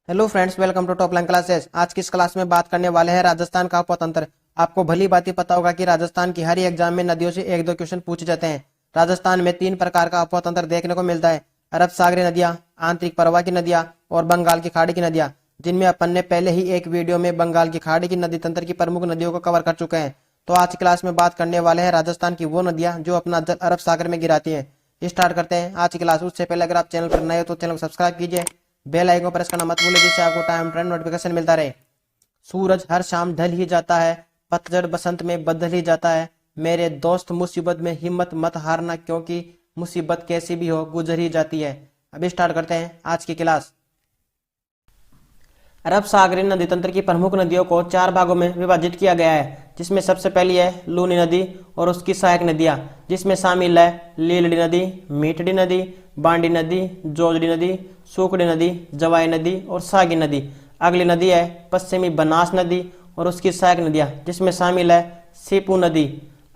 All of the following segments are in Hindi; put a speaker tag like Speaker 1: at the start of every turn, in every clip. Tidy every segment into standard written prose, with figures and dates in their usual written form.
Speaker 1: Hello friends, welcome to Top Line Classes. आज की इस क्लास में बात करने वाले हैं राजस्थान का उपतंत्र। आपको भली भांति पता होगा कि राजस्थान की हर एग्जाम में नदियों से एक दो क्वेश्चन पूछे जाते हैं। राजस्थान में 3 प्रकार का उपतंत्र देखने को मिलता है: अरब सागरीय नदियां, आंतरिक प्रवाह की नदियां और बंगाल की खाड़ी की नदियां, जिनमें अपन ने पहले ही एक वीडियो में बंगाल की खाड़ी की नदी तंत्र की प्रमुख नदियों को कवर कर चुके हैं। तो आज की क्लास में बात करने वाले हैं राजस्थान की वो नदियां जो अपना जल अरब सागर में गिराती हैं। स्टार्ट करते हैं आज की क्लास। उससे पहले अगर आप चैनल पर नए हो तो चैनल को सब्सक्राइब कीजिए, बेल आइकन प्रेस करना मत भूलिए, जिससे आपको टाइम ट्रेंड नोटिफिकेशन मिलता रहे। सूरज हर शाम ढल ही जाता है, पतझड़ बसंत में बदल ही जाता है। मेरे दोस्त मुसीबत में हिम्मत मत हारना, क्योंकि मुसीबत कैसी भी हो गुजर ही जाती है। अभी स्टार्ट करते हैं आज की क्लास। अरब सागरीय नदी तंत्र की प्रमुख नदियों को 4 भागों में विभाजित किया गया है, जिसमें सबसे पहली है लूनी नदी और उसकी सहायक नदियां, जिसमें शामिल है लीलड़ी नदी, मीठड़ी नदी, बांडी नदी, जोजड़ी नदी, सूकड़ी नदी, जवाई नदी और सागी नदी। अगली नदी है पश्चिमी बनास नदी और उसकी सहायक नदियां, जिसमें शामिल है सीपू नदी।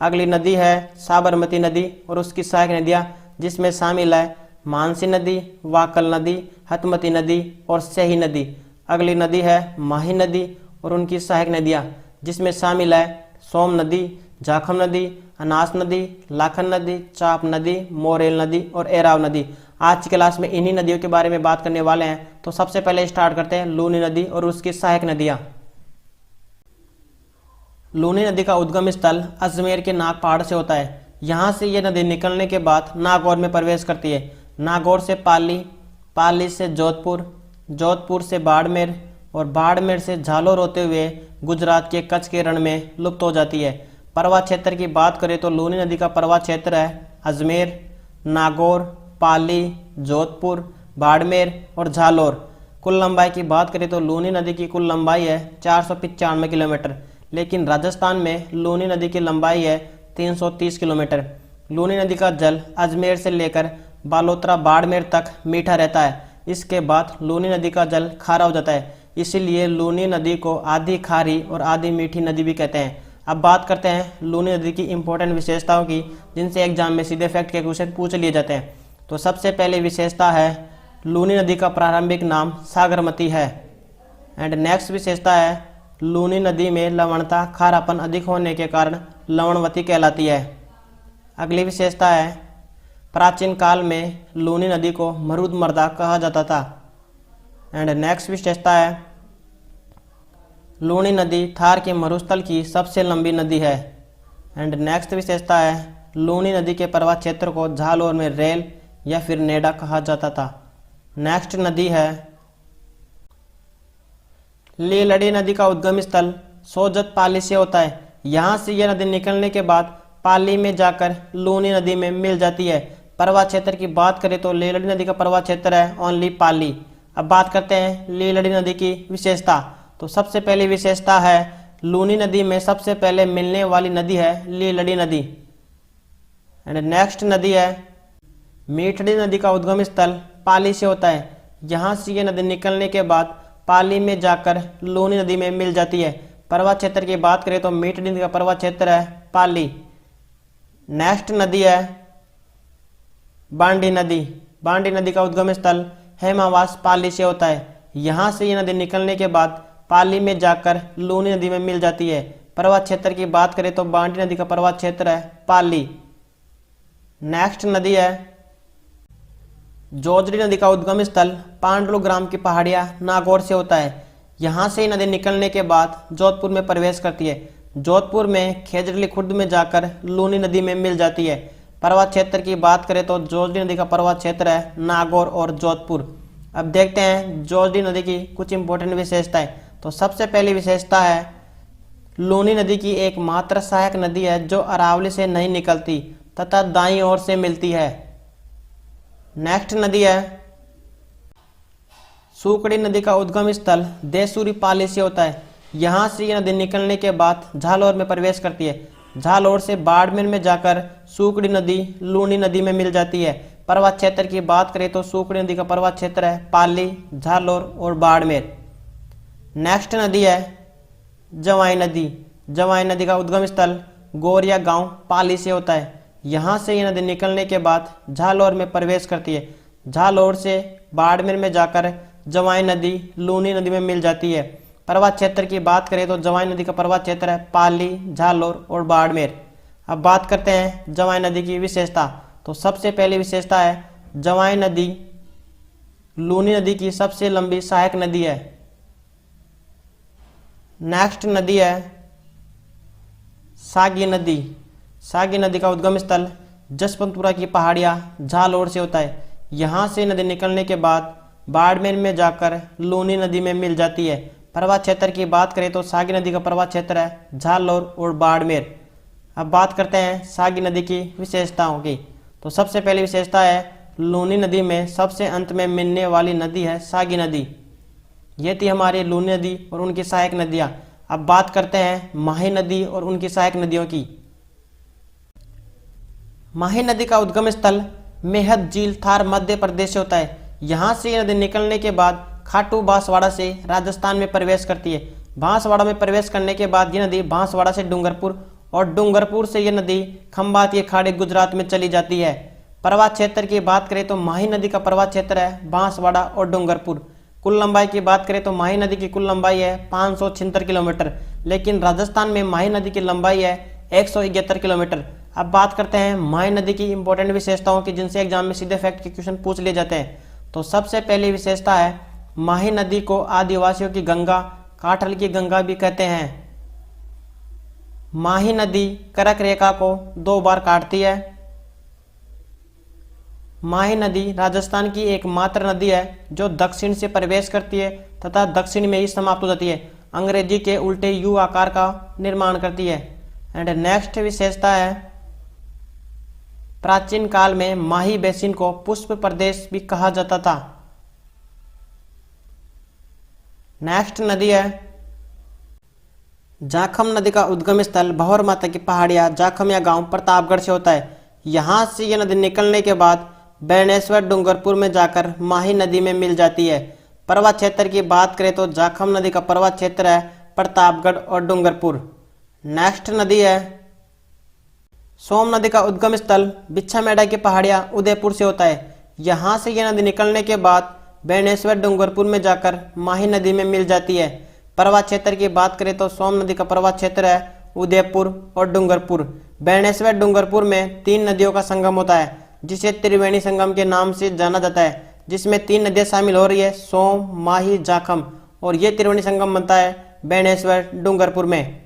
Speaker 1: अगली नदी है साबरमती नदी और उसकी सहायक नदियां, जिसमें शामिल है मानसी नदी, वाकल नदी, हतमती नदी और सही नदी। अगली नदी है माही नदी और उनकी सहायक नदियां, जिसमें शामिल है सोम नदी, जाखम नदी, अनास नदी, लाखन नदी, चाप नदी, मोरेल नदी और एराव नदी। आज की क्लास में इन्हीं नदियों के बारे में बात करने वाले हैं। तो सबसे पहले स्टार्ट करते हैं लूनी नदी और उसकी सहायक नदियां। लूनी नदी का उद्गम स्थल अजमेर के नाग पहाड़ से होता है। यहाँ से यह नदी निकलने के बाद नागौर में प्रवेश करती है। नागौर से पाली, पाली से जोधपुर, जोधपुर से बाड़मेर और बाड़मेर से झालोर होते हुए गुजरात के कच्छ के रण में लुप्त हो जाती है। प्रवाह क्षेत्र की बात करें तो लूनी नदी का प्रवाह क्षेत्र है अजमेर, नागौर, पाली, जोधपुर, बाड़मेर और झालोर। कुल लंबाई की बात करें तो लूनी नदी की कुल लंबाई है 495 किलोमीटर, लेकिन राजस्थान में लूनी नदी की लंबाई है 330 किलोमीटर। लूनी नदी का जल अजमेर से लेकर बालोतरा बाड़मेर तक मीठा रहता है। इसके बाद लूनी नदी का जल खारा हो जाता है, इसीलिए लूनी नदी को आधी खारी और आधी मीठी नदी भी कहते हैं। अब बात करते हैं लूनी नदी की इंपॉर्टेंट विशेषताओं की, जिनसे एग्जाम में सीधे फैक्ट के क्वेश्चन पूछ लिए जाते हैं। तो सबसे पहले विशेषता है लूनी नदी का प्रारंभिक नाम सागरमती है। एंड नेक्स्ट विशेषता है लूनी नदी में लवणता खारापन अधिक होने के कारण लवणवती कहलाती है। अगली विशेषता है प्राचीन काल में लूनी नदी को मरुद मर्दा कहा जाता था। एंड नेक्स्ट विशेषता है लूनी नदी थार के मरुस्थल की सबसे लंबी नदी है। एंड नेक्स्ट विशेषता है लूनी नदी के प्रवाह क्षेत्र को झालोर में रेल या फिर नेडा कहा जाता था। नेक्स्ट नदी है लीलड़ी नदी का उद्गम स्थल सोजत पाली से होता है। यहाँ से यह नदी निकलने के बाद पाली में जाकर लूनी नदी में मिल जाती है। प्रवाह क्षेत्र की बात करें तो लीलड़ी नदी का प्रवाह क्षेत्र है ओनली पाली। अब बात करते हैं लीलड़ी नदी की विशेषता। तो सबसे पहली विशेषता है लूनी नदी में सबसे पहले मिलने वाली नदी है लीलड़ी नदी। एंड नेक्स्ट नदी है मीठड़ी नदी का उद्गम स्थल पाली से होता है। यहाँ से ये नदी निकलने के बाद पाली में जाकर लूनी नदी में मिल जाती है। प्रवाह क्षेत्र की बात करें तो मीठड़ी नदी का प्रवाह क्षेत्र है पाली। नेक्स्ट नदी है बांडी नदी। बांडी नदी का उद्गम स्थल हेमावास पाली से होता है। यहाँ से ये नदी निकलने के बाद पाली में जाकर लूनी नदी में मिल जाती है। प्रवाह क्षेत्र की बात करें तो बांडी नदी का प्रवाह क्षेत्र है पाली। नेक्स्ट नदी है जोजड़ी नदी का उद्गम स्थल पांडलू ग्राम की पहाड़ियां नागौर से होता है। यहाँ से नदी निकलने के बाद जोधपुर में प्रवेश करती है। जोधपुर में खेजड़ली खुर्द में जाकर लूनी नदी में मिल जाती है। प्रवाह क्षेत्र की बात करें तो जोजड़ी नदी का प्रवाह क्षेत्र है नागौर और जोधपुर। अब देखते हैं जोजड़ी नदी की कुछ इंपॉर्टेंट विशेषताएं। तो सबसे पहली विशेषता है लूनी नदी की एकमात्र सहायक नदी है जो अरावली से नहीं निकलती तथा दाईं ओर से मिलती है। नेक्स्ट नदी है सूकड़ी नदी का उद्गम स्थल देसूरी पाली से होता है। यहाँ से यह नदी निकलने के बाद झालोर में प्रवेश करती है। झालोर से बाड़मेर में जाकर सूकड़ी नदी लूनी नदी में मिल जाती है। प्रवाह क्षेत्र की बात करें तो सूकड़ी नदी का प्रवाह क्षेत्र है पाली, झालोर और बाड़मेर। नेक्स्ट नदी है जवाई नदी। जवाई नदी का उद्गम स्थल गोरिया गांव पाली से होता है। यहाँ से यह नदी निकलने के बाद झालोर में प्रवेश करती है। झालोर से बाड़मेर में जाकर जवाई नदी लूनी नदी में मिल जाती है। प्रवाह क्षेत्र की बात करें तो जवाई नदी का प्रवाह क्षेत्र है पाली, जालौर और बाड़मेर। अब बात करते हैं जवाई नदी की विशेषता। तो सबसे पहली विशेषता है जवाई नदी लूनी नदी की सबसे लंबी सहायक नदी है। नेक्स्ट नदी है सागी नदी। सागी नदी का उद्गम स्थल जसवंतपुरा की पहाड़ियाँ जालौर से होता है। यहाँ से नदी निकलने के बाद बाड़मेर में जाकर लूनी नदी में मिल जाती है। प्रवाह क्षेत्र की बात करें तो सागी नदी का प्रवाह क्षेत्र है जालौर और बाड़मेर। अब बात करते हैं सागी नदी की विशेषताओं की। तो सबसे पहली विशेषता है लूनी नदी में सबसे अंत में मिलने वाली नदी है सागी नदी। ये थी हमारी लूनी नदी और उनकी सहायक नदियाँ। अब बात करते हैं माही नदी और उनकी सहायक नदियों की। माही नदी का उद्गम स्थल मेहद झील थार मध्य प्रदेश से होता है। यहाँ से नदी निकलने के बाद खाटू बांसवाड़ा से राजस्थान में प्रवेश करती है। बांसवाड़ा में प्रवेश करने के बाद ये नदी बांसवाड़ा से डूंगरपुर और डूंगरपुर से ये नदी खंभात के खाड़ी गुजरात में चली जाती है। प्रवाह क्षेत्र की बात करें तो माही नदी का प्रवाह क्षेत्र है बांसवाड़ा और डूंगरपुर। कुल लंबाई की बात करें तो माही नदी की कुल लंबाई है 576 किलोमीटर, लेकिन राजस्थान में माही नदी की लंबाई है 171 किलोमीटर। अब बात करते हैं माही नदी की इंपॉर्टेंट विशेषताओं की, जिनसे एग्जाम में सीधे फैक्ट के क्वेश्चन पूछ लिए जाते हैं। तो सबसे पहली विशेषता है माही नदी को आदिवासियों की गंगा, काठल की गंगा भी कहते हैं। माही नदी कर्क रेखा को 2 बार काटती है। माही नदी राजस्थान की एकमात्र नदी है जो दक्षिण से प्रवेश करती है तथा दक्षिण में ही समाप्त हो जाती है। अंग्रेजी के उल्टे यू आकार का निर्माण करती है। एंड नेक्स्ट विशेषता है प्राचीन काल में माही बेसिन को पुष्प प्रदेश भी कहा जाता था। नेक्स्ट नदी है जाखम नदी का उद्गम स्थल भंवर माता की पहाड़ियाँ जाखमिया गांव प्रतापगढ़ से होता है। यहाँ से यह नदी निकलने के बाद बेणेश्वर डूंगरपुर में जाकर माही नदी में मिल जाती है। प्रवाह क्षेत्र की बात करें तो जाखम नदी का प्रवाह क्षेत्र है प्रतापगढ़ और डूंगरपुर। नेक्स्ट नदी है सोम नदी का उद्गम स्थल बिच्छामेड़ा की पहाड़ियाँ उदयपुर से होता है। यहाँ से यह नदी निकलने के बाद बेणेश्वर डूंगरपुर में जाकर माही नदी में मिल जाती है। प्रवाह क्षेत्र की बात करें तो सोम नदी का प्रवाह क्षेत्र है उदयपुर और डूंगरपुर। बेणेश्वर डूंगरपुर में 3 नदियों का संगम होता है जिसे त्रिवेणी संगम के नाम से जाना जाता है, जिसमें 3 नदियां शामिल हो रही है सोम, माही, जाखम, और ये त्रिवेणी संगम बनता है बेणेश्वर डूंगरपुर में।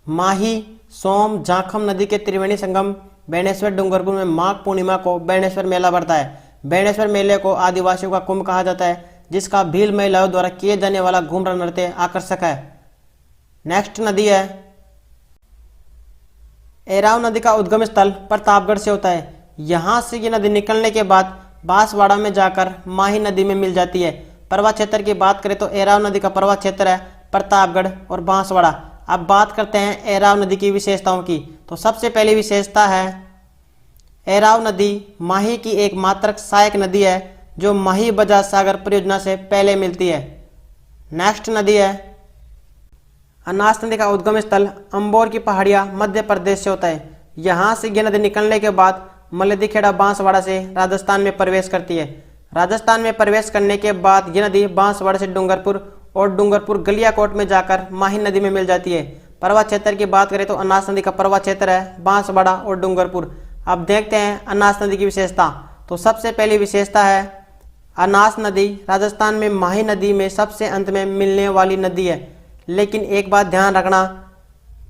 Speaker 1: माही, सोम, जाखम नदी के त्रिवेणी संगम बेणेश्वर डूंगरपुर में माघ पूर्णिमा को बेणेश्वर मेला बढ़ता है। बेणेश्वर मेले को आदिवासियों का कुंभ कहा जाता है, जिसका भील महिलाओं द्वारा किए जाने वाला घूमर नृत्य आकर्षक है। नेक्स्ट नदी है एराव नदी का उद्गम स्थल प्रतापगढ़ से होता है। यहाँ से ये नदी निकलने के बाद बांसवाड़ा में जाकर माही नदी में मिल जाती है। प्रवाह क्षेत्र की बात करें तो एराव नदी का प्रवाह क्षेत्र है प्रतापगढ़ और बांसवाड़ा। अब बात करते हैं एराव नदी की विशेषताओं की। तो सबसे पहली विशेषता है एराव नदी माही की एकमात्र सहायक नदी है जो माही बजाज सागर परियोजना से पहले मिलती है। नेक्स्ट नदी है अनास नदी का उद्गम स्थल अंबोर की पहाड़ियाँ मध्य प्रदेश से होता है। यहाँ से यह नदी निकलने के बाद मलदीखेड़ा बांसवाड़ा से राजस्थान में प्रवेश करती है। राजस्थान में प्रवेश करने के बाद यह नदी बांसवाड़ा से डूंगरपुर और डूंगरपुर गलियाकोट में जाकर माही नदी में मिल जाती है। प्रवाह क्षेत्र की बात करें तो अनास नदी का प्रवाह क्षेत्र है बांसवाड़ा और डूंगरपुर। अब देखते हैं अनास नदी की विशेषता। तो सबसे पहली विशेषता है अनास नदी राजस्थान में माही नदी में सबसे अंत में मिलने वाली नदी है, लेकिन एक बात ध्यान रखना,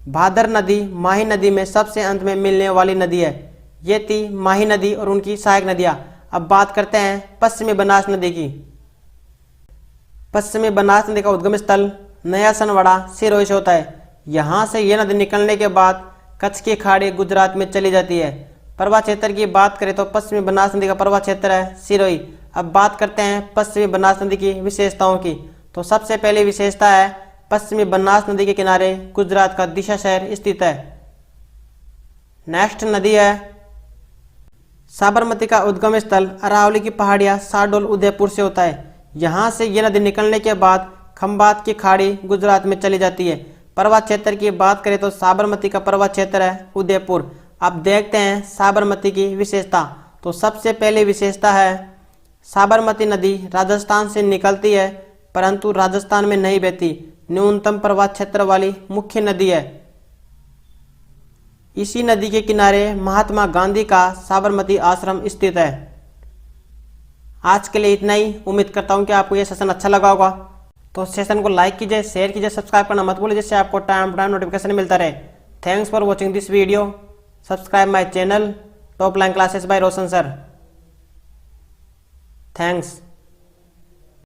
Speaker 1: भादर नदी माही नदी में सबसे अंत में मिलने वाली नदी है। ये थी माही नदी और उनकी सहायक नदियाँ। अब बात करते हैं पश्चिमी बनास नदी की। पश्चिमी बनास नदी का उद्गम स्थल नया सनवाड़ा सिरोही से होता है। यहाँ से यह नदी निकलने के बाद कच्छ की खाड़ी गुजरात में चली जाती है। प्रवाह क्षेत्र की बात करें तो पश्चिमी बनास नदी का प्रवाह क्षेत्र है सिरोही। अब बात करते हैं पश्चिमी बनास नदी की विशेषताओं की। तो सबसे पहली विशेषता है पश्चिमी बनास नदी के किनारे गुजरात का दिशा शहर स्थित है। नेक्स्ट नदी है साबरमती का उद्गम स्थल अरावली की पहाड़ियाँ साडोल उदयपुर से होता है। यहाँ से यह नदी निकलने के बाद खंभात की खाड़ी गुजरात में चली जाती है। प्रवाह क्षेत्र की बात करें तो साबरमती का प्रवाह क्षेत्र है उदयपुर। अब देखते हैं साबरमती की विशेषता। तो सबसे पहली विशेषता है साबरमती नदी राजस्थान से निकलती है परंतु राजस्थान में नहीं बहती, न्यूनतम प्रवाह क्षेत्र वाली मुख्य नदी है। इसी नदी के किनारे महात्मा गांधी का साबरमती आश्रम स्थित है। आज के लिए इतना ही। उम्मीद करता हूँ कि आपको यह सेशन अच्छा लगा होगा। तो सेशन को लाइक कीजिए, शेयर कीजिए, सब्सक्राइब करना मत भूलिए जिससे आपको टाइम टू टाइम नोटिफिकेशन मिलता रहे। Thanks for watching this video. Subscribe my channel top Line classes bye Roshan sir. Thanks.